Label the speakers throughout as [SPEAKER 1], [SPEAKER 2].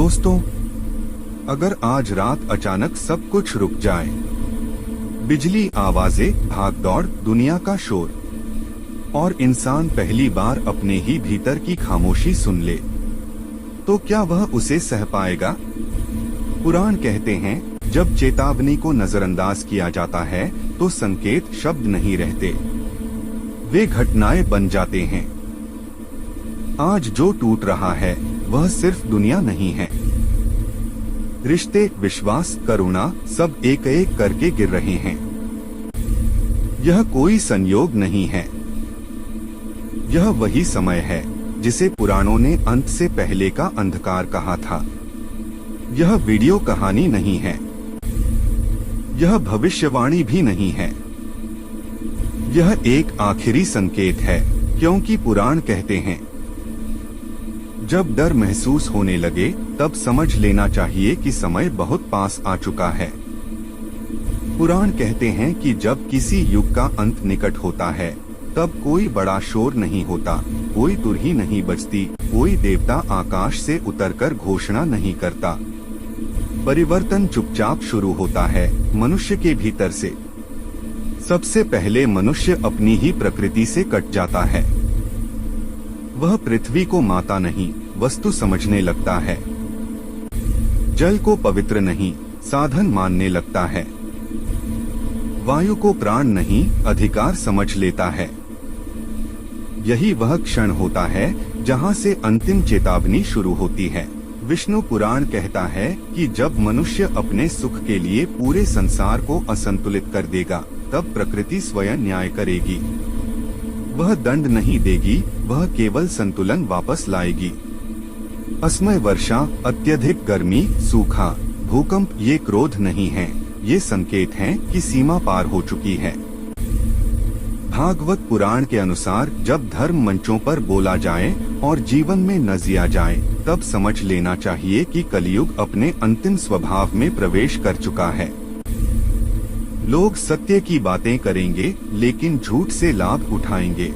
[SPEAKER 1] दोस्तों, अगर आज रात अचानक सब कुछ रुक जाए, बिजली, आवाजें, भागदौड़, दुनिया का शोर, और इंसान पहली बार अपने ही भीतर की खामोशी सुन ले, तो क्या वह उसे सह पाएगा? पुराण कहते हैं, जब चेतावनी को नजरअंदाज किया जाता है तो संकेत शब्द नहीं रहते, वे घटनाएं बन जाते हैं। आज जो टूट रहा है वह सिर्फ दुनिया नहीं है। रिश्ते, विश्वास, करुणा सब एक एक करके गिर रहे हैं। यह कोई संयोग नहीं है, यह वही समय है जिसे पुराणों ने अंत से पहले का अंधकार कहा था। यह वीडियो कहानी नहीं है, यह भविष्यवाणी भी नहीं है, यह एक आखिरी संकेत है, क्योंकि पुराण कहते हैं, जब डर महसूस होने लगे तब समझ लेना चाहिए कि समय बहुत पास आ चुका है। पुराण कहते हैं कि जब किसी युग का अंत निकट होता है तब कोई बड़ा शोर नहीं होता, कोई तुरही नहीं बजती, कोई देवता आकाश से उतरकर घोषणा नहीं करता। परिवर्तन चुपचाप शुरू होता है, मनुष्य के भीतर से। सबसे पहले मनुष्य अपनी ही प्रकृति से कट जाता है। वह पृथ्वी को माता नहीं, वस्तु समझने लगता है। जल को पवित्र नहीं, साधन मानने लगता है। वायु को प्राण नहीं, अधिकार समझ लेता है। यही वह क्षण होता है जहां से अंतिम चेतावनी शुरू होती है। विष्णु पुराण कहता है कि जब मनुष्य अपने सुख के लिए पूरे संसार को असंतुलित कर देगा, तब प्रकृति स्वयं न्याय करेगी। वह दंड नहीं देगी, वह केवल संतुलन वापस लाएगी। असमय वर्षा, अत्यधिक गर्मी, सूखा, भूकंप ये क्रोध नहीं है, ये संकेत हैं कि सीमा पार हो चुकी है। भागवत पुराण के अनुसार जब धर्म मंचों पर बोला जाए और जीवन में न जिया जाए, तब समझ लेना चाहिए कि कलयुग अपने अंतिम स्वभाव में प्रवेश कर चुका है। लोग सत्य की बातें करेंगे लेकिन झूठ से लाभ उठाएंगे।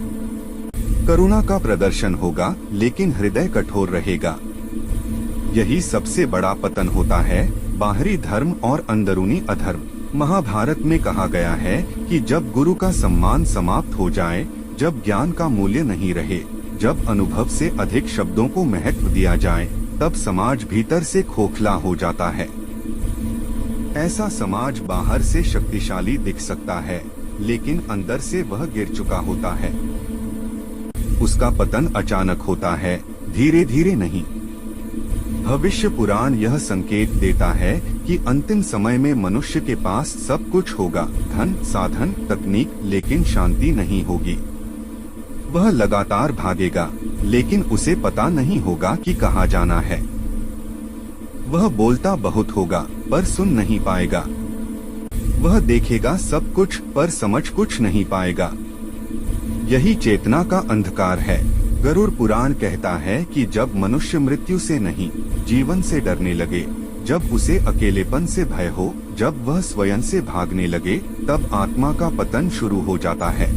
[SPEAKER 1] करुणा का प्रदर्शन होगा लेकिन हृदय कठोर रहेगा। यही सबसे बड़ा पतन होता है, बाहरी धर्म और अंदरूनी अधर्म। महाभारत में कहा गया है कि जब गुरु का सम्मान समाप्त हो जाए, जब ज्ञान का मूल्य नहीं रहे, जब अनुभव से अधिक शब्दों को महत्व दिया जाए, तब समाज भीतर से खोखला हो जाता है। ऐसा समाज बाहर से शक्तिशाली दिख सकता है, लेकिन अंदर से वह गिर चुका होता है। उसका पतन अचानक होता है, धीरे धीरे नहीं। भविष्य पुराण यह संकेत देता है कि अंतिम समय में मनुष्य के पास सब कुछ होगा, धन, साधन, तकनीक, लेकिन शांति नहीं होगी। वह लगातार भागेगा, लेकिन उसे पता नहीं होगा कि कहाँ जाना है। वह बोलता बहुत होगा, पर सुन नहीं पाएगा। वह देखेगा सब कुछ, पर समझ कुछ नहीं पाएगा। यही चेतना का अंधकार है। गरुड़ पुराण कहता है कि जब मनुष्य मृत्यु से नहीं, जीवन से डरने लगे, जब उसे अकेलेपन से भय हो, जब वह स्वयं से भागने लगे, तब आत्मा का पतन शुरू हो जाता है।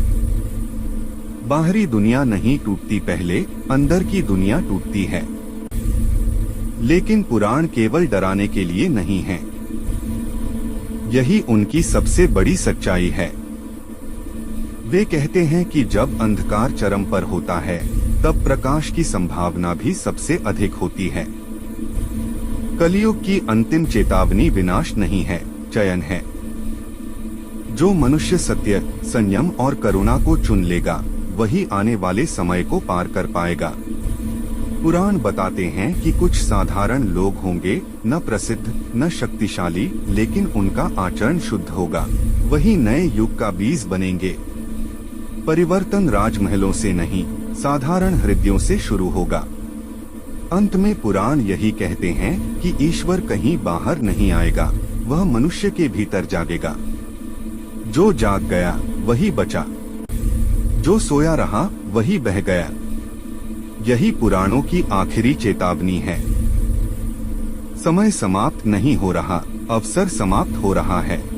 [SPEAKER 1] बाहरी दुनिया नहीं टूटती पहले, अंदर की दुनिया टूटती है। लेकिन पुराण केवल डराने के लिए नहीं है। यही उनकी सबसे बड़ी सच्चाई है। वे कहते हैं कि जब अंधकार चरम पर होता है, तब प्रकाश की संभावना भी सबसे अधिक होती है। कलयुग की अंतिम चेतावनी विनाश नहीं है, चयन है। जो मनुष्य सत्य, संयम और करुणा को चुन लेगा, वही आने वाले समय को पार कर पाएगा। पुराण बताते हैं कि कुछ साधारण लोग होंगे, न प्रसिद्ध, न शक्तिशाली, लेकिन उनका आचरण शुद्ध होगा। वही नए युग का बीज बनेंगे। परिवर्तन राजमहलों से नहीं, साधारण हृदयों से शुरू होगा। अंत में पुराण यही कहते हैं कि ईश्वर कहीं बाहर नहीं आएगा, वह मनुष्य के भीतर जागेगा। जो जाग गया वही बचा, जो सोया रहा वही बह गया। यही पुराणों की आखिरी चेतावनी है। समय समाप्त नहीं हो रहा, अवसर समाप्त हो रहा है।